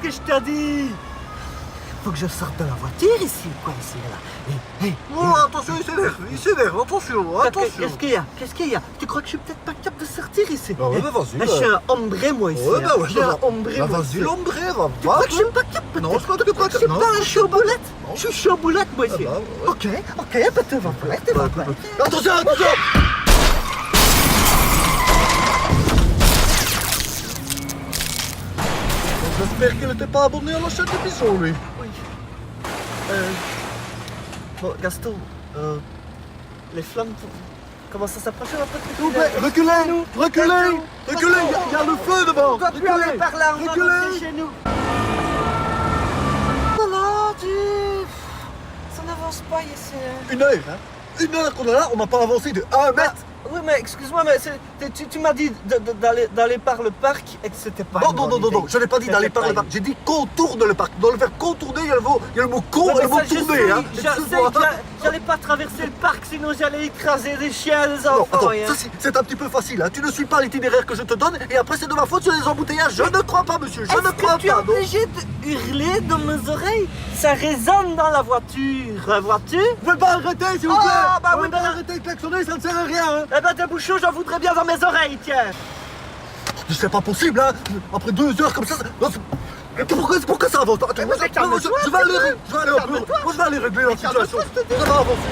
que je t'ai dit? Faut que je sorte de la voiture ici, quoi, ici, là. Oh, attention, il s'énerve, attention, attention. Qu'est-ce qu'il y a? Qu'est-ce qu'il y a? Tu crois que je suis peut-être pas capable de sortir ici? Non, mais vas-y. Je suis un hombre, moi, ici. Ouais, bah ouais, je suis un hombre, moi. vas-y, l'ombre, va. Tu crois que je suis pas capable? Non, je crois que tu crois que... Je suis pas un chaud-boulette? Non. Je suis chaud-boulette, moi, ici. Ah bah, ouais. Ok, bah, tu vas pas. Attention, attention. J'espère qu'il n'était pas abonné à la chaîne de Bison, lui. Oui. Bon, Gaston, les flammes commencent à s'approcher un peu. S'il vous plaît, reculez, reculez, reculez, il y a le feu devant. On doit plus aller par là, on va rentrer chez nous. Voilà, ça n'avance pas ici. Une heure, hein. Une heure qu'on est là, on n'a pas avancé de 1 mètre. Oui, mais excuse-moi, mais tu m'as dit d'aller par le parc et que c'était pas. Non, je n'ai pas dit d'aller par le parc, j'ai dit contourne le parc. Dans le faire contourner, il y a le mot con et le mot tourner. Hein. Je sais que j'allais pas traverser le parc, sinon j'allais écraser des chiens, des enfants. Non, attends, ça c'est un petit peu facile. Hein. Tu ne suis pas l'itinéraire que je te donne et après c'est de ma faute sur les embouteillages. Je ne crois pas, monsieur, je ne crois pas. Tu es obligé de hurler dans mes oreilles. Ça résonne dans la voiture. Vous pouvez pas arrêter, s'il vous plaît. Ah, bah vous oui, pouvez pas arrêter de klaxonner, ça ne sert à rien. Hein. Eh ben, des bouchons, j'en voudrais bien dans mes oreilles, tiens. C'est pas possible, hein. Après 2 heures comme ça. Non, pourquoi ça avance? Attends, je vais aller régler la situation. Ça va avancer.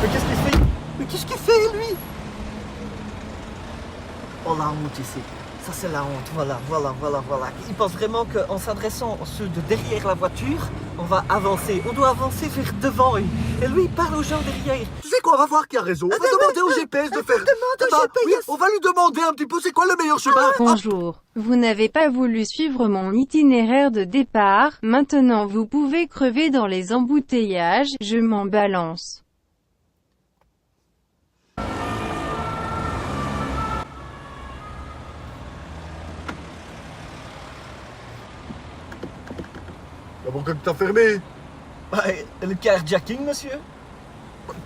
Mais qu'est-ce qu'il fait? Mais qu'est-ce qu'il fait, lui? Oh, la honte ici. Ça, c'est la honte. Voilà. Il pense vraiment qu'en s'adressant à ceux de derrière la voiture, on va avancer. On doit avancer vers devant. Et lui, il parle aux gens derrière. Tu sais quoi, on va voir qui a raison. On va demander au GPS de faire. Oui, on va lui demander un petit peu c'est quoi le meilleur chemin. Bonjour. Vous n'avez pas voulu suivre mon itinéraire de départ. Maintenant vous pouvez crever dans les embouteillages. Je m'en balance. Pourquoi tu t'as fermé? Le carjacking, monsieur?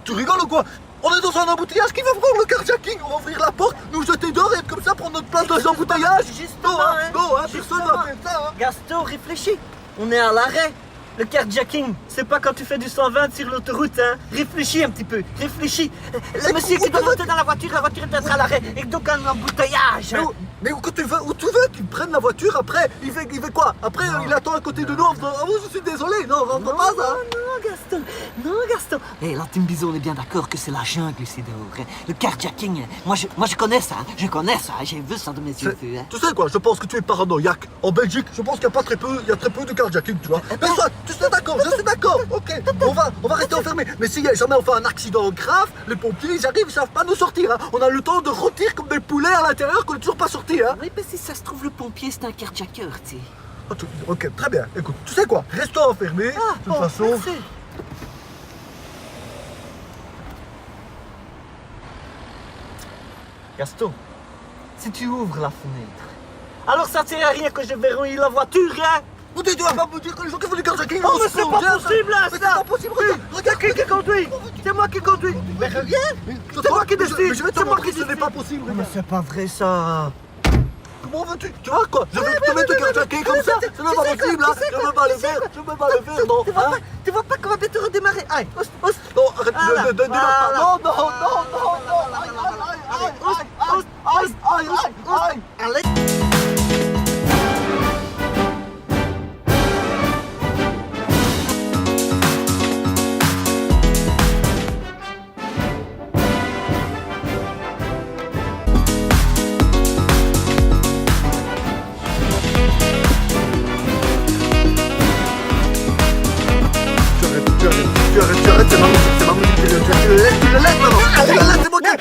Tu rigoles ou quoi? On est dans un embouteillage, qui va voir le carjacking? On va ouvrir la porte, nous jeter dehors et être comme ça, prendre notre place dans les embouteillages. Justement, Non, personne va faire ça. Hein. Gaston, réfléchis. On est à l'arrêt. Le carjacking, c'est pas quand tu fais du 120 sur l'autoroute, hein. Réfléchis un petit peu, réfléchis. Le monsieur qui doit monter dans la voiture est peut-être à l'arrêt. Et donc un embouteillage. Mais où tu veux qu'il prenne la voiture après? Il fait quoi? Après, il attend à côté de nous en faisant « Ah oui, je suis désolé, non, on rentre pas ça !» Non, Gaston. Hé, la team Bison, on est bien d'accord que c'est la jungle ici dehors. Le carjacking, moi je connais ça, j'ai vu ça de mes yeux. Hein. Tu sais quoi, je pense que tu es paranoïaque. En Belgique, je pense qu'il y a très peu de carjacking, tu vois. Mais soit, je suis d'accord, ok. On va rester enfermés. Mais si jamais on fait un accident grave, les pompiers, ils arrivent, ils savent pas nous sortir. Hein. On a le temps de rôtir comme des poulets à l'intérieur qu'on n'est toujours pas sortis. Hein. Oui, mais si ça se trouve, le pompier, c'est un carjacker, tu sais. Ok, très bien. Écoute, tu sais quoi, restons enfermés. De toute façon. Merci. Gaston, si tu ouvres la fenêtre, alors ça ne sert à rien que je verrouille la voiture, hein? Tu vas pas me dire que les gens qui font du carjacking. Oh, mais c'est pas possible, là, ça! C'est pas possible, regarde. Qui conduit? C'est moi qui conduis. Mais reviens! C'est moi qui décide. Mais je vais te montrer que ce n'est pas possible. Mais c'est pas vrai, ça. Comment veux-tu? Tu vois quoi? Je vais te mettre le carjacking comme ça? Ce n'est pas possible, hein? Je veux pas le faire, non. Tu vois pas qu'on va bientôt redémarrer? Allez, non, arrête de démarrer. Non. Allez. Tu arrêtes, c'est ma musique, tu le laisses maintenant. C'est mon gars.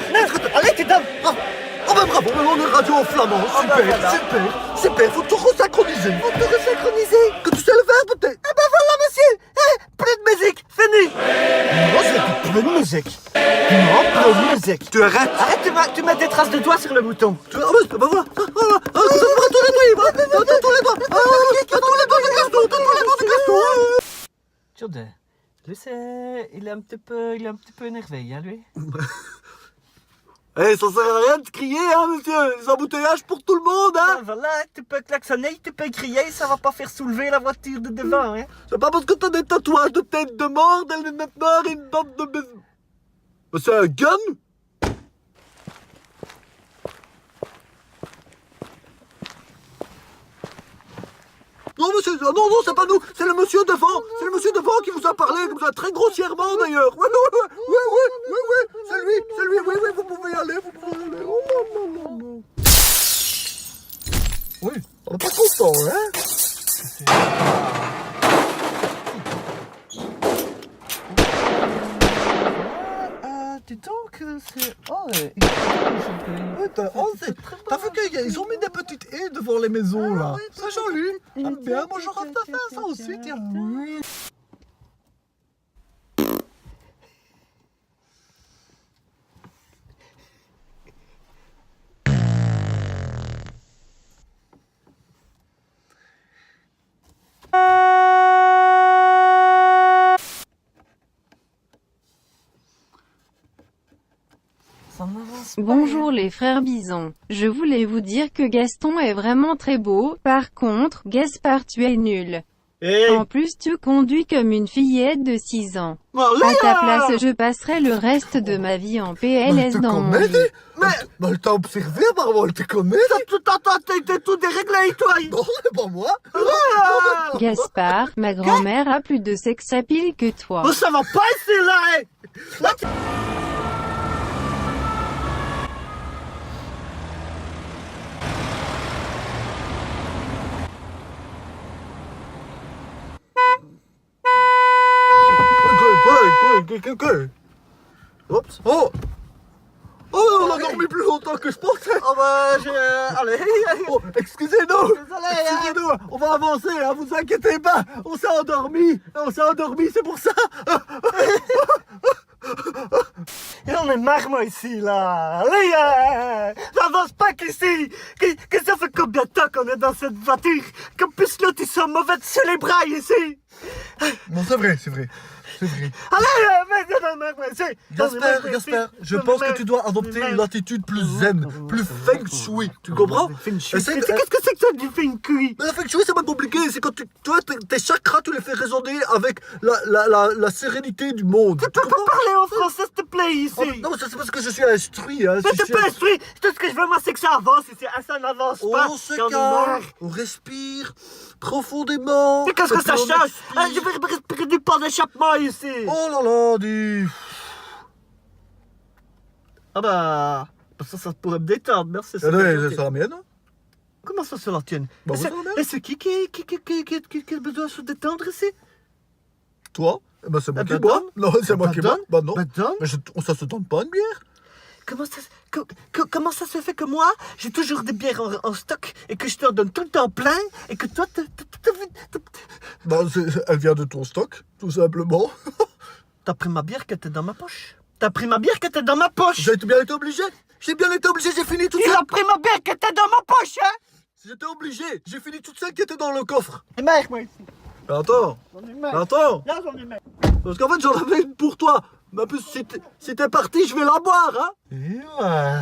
Allez, tu donnes. Oh ben bravo, on est radio en flamand, super, faut tout resynchroniser. Que tu sais le faire peut-être. Eh ben voilà, monsieur. Plus de musique, fini. Non, c'est plus de musique. Non, plus de musique. Tu arrêtes. Arrête, tu mets des traces de doigts sur le bouton. Ah ben voilà. Tous les doigts de Gaston. Jordan, lui il est un petit peu énervé, hein, lui. Eh, ça sert à rien de crier, hein, monsieur. Les embouteillages pour tout le monde, hein. Ah, voilà, tu peux klaxonner, tu peux crier, ça va pas faire soulever la voiture de devant, hein. C'est pas parce que t'as des tatouages de tête de mort, des lunettes noires et une dent de baiser. Mais c'est un gun? Non, monsieur, non, non, c'est pas nous, c'est le monsieur devant. C'est le monsieur devant qui vous a parlé, comme ça, très grossièrement d'ailleurs. Oui, c'est lui, oui, vous pouvez y aller, vous pouvez y aller. Oh, non, non, non. Oui, on est pas content, hein? Dis donc, c'est... Oh, T'as vu qu'ils ont mis des petites haies devant les maisons, là? C'est joli. J'aime bien, moi j'aurais fait ça aussi, tiens. Oui. Bonjour les frères Bison. Je voulais vous dire que Gaston est vraiment très beau. Par contre, Gaspard tu es nul. Hey. En plus tu conduis comme une fillette de 6 ans. Allez, À ta place je passerai le reste de ma vie en PLS dans mon lit. Mais elle t'a observé, apparemment, elle te connaît. T'es tout déréglé, toi. Non, c'est pas moi. Gaspard, ma grand-mère a plus de sex appeal que toi. Oh, ça va pas ici, là, hein. Là, Quoi? Oups. Oh! Oh, on a dormi plus longtemps que je pensais. oh, bah, allez. Oh, excusez-nous. Désolé, hein. Excusez-nous. On va avancer, hein, vous inquiétez pas. On s'est endormi, c'est pour ça. Et on est marre, moi, ici, là. Allez, j'avance pas qu'ici. Que ça fait combien de temps qu'on est dans cette voiture? Qu'en plus, là, ils sont mauvais sur les bras, ici. Non, c'est vrai. Allez, Jasper, je pense que tu dois adopter une attitude plus zen, plus feng shui. Tu comprends? Qu'est-ce que c'est que ça du feng shui? Mais le feng shui, c'est pas compliqué. C'est quand tu vois, tes chakras, tu les fais résonner avec la sérénité du monde. Tu peux pas parler en français, s'il te plaît, ici. Oh, non, c'est parce que je suis instruit. Hein, Mais t'es pas instruit. Tout ce que je veux, moi, c'est que ça avance ici. Ah, ça n'avance pas. On se J'en ai marre. calme, on respire profondément. Mais qu'est-ce que ça Et puis on change? expire. Ah, je vais respirer du pas d'échappement ici. Oh là là, dis. Ah bah... Ça pourrait me détendre, merci. c'est Allez, gentil. c'est la mienne. Comment ça, c'est la tienne? Bah, Et oui, c'est- c'est la mienne. et c'est qui a besoin de se détendre ici? Toi? Eh ben, c'est moi Ah, qui bah, bois. donne. Non, c'est moi Bah, qui bois. donne. Bah non. Bah, donne. Mais ça se donne pas une bière. Comment ça se fait que moi, j'ai toujours des bières en stock et que je t'en donne tout le temps plein et que toi, Bah, elle vient de ton stock, tout simplement. t'as pris ma bière qui était dans ma poche. T'as pris ma bière qui était dans ma poche. J'ai bien été obligé. J'ai fini toute Il celle. a pris ma bière qui était dans ma poche, hein. J'étais obligé. J'ai fini toute celle qui était dans le coffre. J'en ai marre, moi, ici. Attends. J'en ai marre. Attends. Là, j'en ai marre. Parce qu'en fait, j'en avais une pour toi. Mais en plus, si t'es parti, je vais la boire, hein. Et ouais.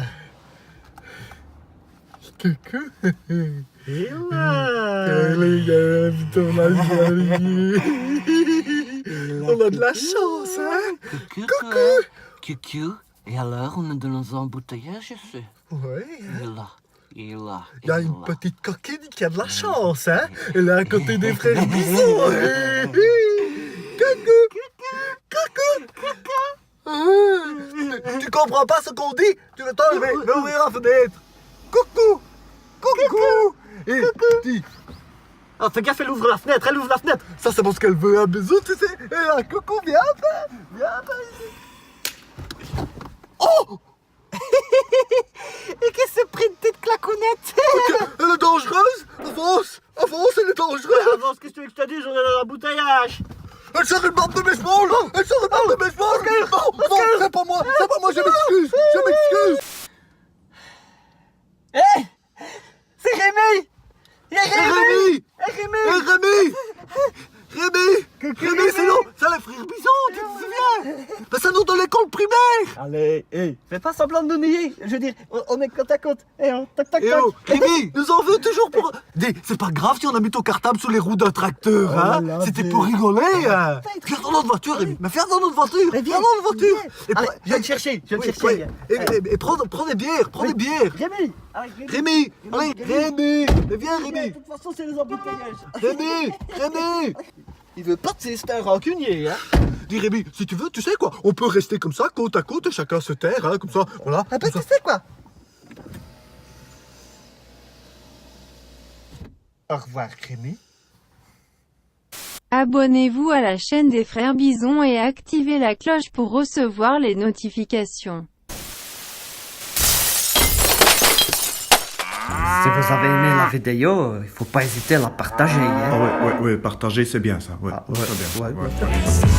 Coucou. Et là. Les gars, putain, on a de la chance, hein. Coucou. Et alors, on est dans un embouteillage ici. Ouais. Il est là. Il y a une petite coquine qui a de la chance, hein. Elle est à côté des frères Bison. Coucou. Tu comprends pas ce qu'on dit? Tu veux t'en lever, vais ouvrir la fenêtre. Coucou. Et dis, Ah, fais gaffe, elle ouvre la fenêtre, ça c'est parce qu'elle veut un bisou, tu sais. Et là, coucou, viens ici. Oh. Et qu'est-ce que c'est pris une petite clacounette? Elle est dangereuse. Avance, elle est dangereuse. Avant ce que tu veux que je te dise, on est dans l'embouteillage. Elle sort une barre de baseball. Non, c'est pas moi, je m'excuse. Hé! C'est Rémi! Il y a Rémi! Rémi, c'est non, c'est les frères Bison, tu te souviens? Ben ça nous dans l'école primaire. Allez, fais pas semblant de nous nier. Je veux dire, on est côte à côte. Tac, tac, Eh tac. oh, Rémi, nous en veux toujours pour... Dis, c'est pas grave si on a mis ton cartable sur les roues d'un tracteur, Oh hein. là là, C'était dis. pour rigoler, hein. Viens dans notre voiture, Rémi. Mais viens dans notre voiture. Mais Viens dans notre voiture. Et Allez, pre- je viens te chercher, je viens te Oui, chercher. oui. Et prends des bières, prends des bières. Rémi, allez, Rémi, allez, Rémi. Mais viens, De Rémi. toute façon, c'est les embouteillages. Rémi. Il veut pas de ses stars rancunier, hein. Dis, Rémi, si tu veux, tu sais quoi, on peut rester comme ça, côte à côte, et chacun se taire, hein, comme ça, voilà. Ah bah, Comme tu ça. sais quoi. Au revoir, Rémi. Abonnez-vous à la chaîne des Frères Bison et activez la cloche pour recevoir les notifications. Si vous avez aimé la vidéo, il faut pas hésiter à la partager, hein. Ah ouais, partager c'est bien ça. Ouais, Ah, très ouais, bien. ouais.